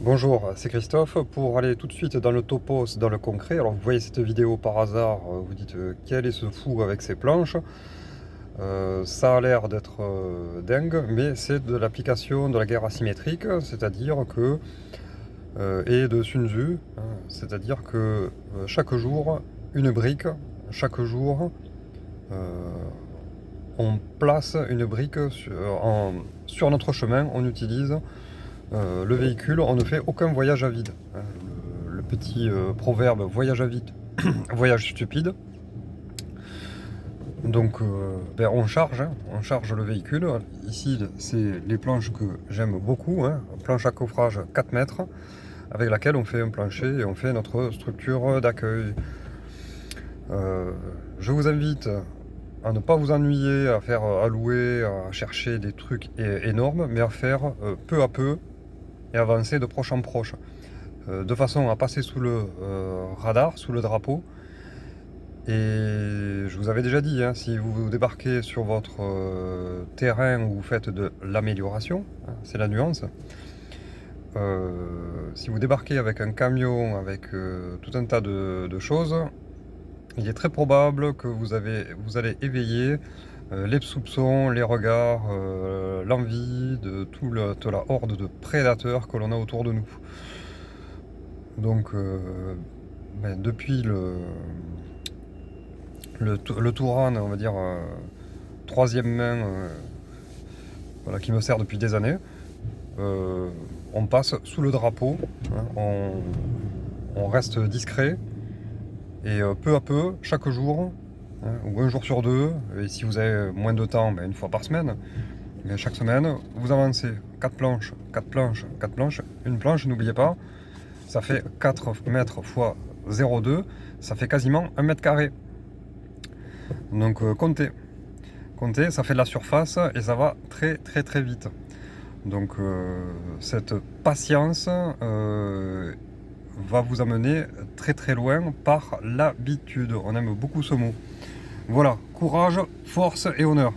Bonjour, c'est Christophe. Pour aller tout de suite dans le topos, dans le concret, alors vous voyez cette vidéo par hasard, vous dites quel est ce fou avec ses planches. Ça a l'air d'être dingue, mais c'est de l'application de la guerre asymétrique, c'est-à-dire que, et de Sun Tzu, hein, c'est-à-dire que chaque jour, une brique, chaque jour, euh, on place une brique sur notre chemin, on utilise le véhicule, on ne fait aucun voyage à vide. Hein. Le petit proverbe voyage à vide, voyage stupide. Donc on charge, hein, on charge le véhicule. Ici, c'est les planches que j'aime beaucoup, hein, planche à coffrage 4 mètres, avec laquelle on fait un plancher et on fait notre structure d'accueil. Je vous invite à ne pas vous ennuyer, à faire à louer, à chercher des trucs énormes, mais à faire peu à peu et avancer de proche en proche, de façon à passer sous le radar, sous le drapeau. Et je vous avais déjà dit, hein, si vous débarquez sur votre terrain où vous faites de l'amélioration, hein, c'est la nuance, si vous débarquez avec un camion, avec tout un tas de choses, il est très probable que vous allez éveiller les soupçons, les regards, l'envie de toute la horde de prédateurs que l'on a autour de nous. Donc, depuis le Touran, on va dire, troisième main, voilà, qui me sert depuis des années, on passe sous le drapeau, hein, on reste discret, et peu à peu, chaque jour, hein, ou un jour sur deux, et si vous avez moins de temps, une fois par semaine, mais chaque semaine, vous avancez 4 planches, 4 planches, 4 planches, une planche, n'oubliez pas, ça fait 4 mètres fois 0,2, ça fait quasiment 1 mètre carré. Donc comptez, ça fait de la surface et ça va très très très vite. Donc cette patience va vous amener très très loin par l'habitude. On aime beaucoup ce mot. Voilà, courage, force et honneur.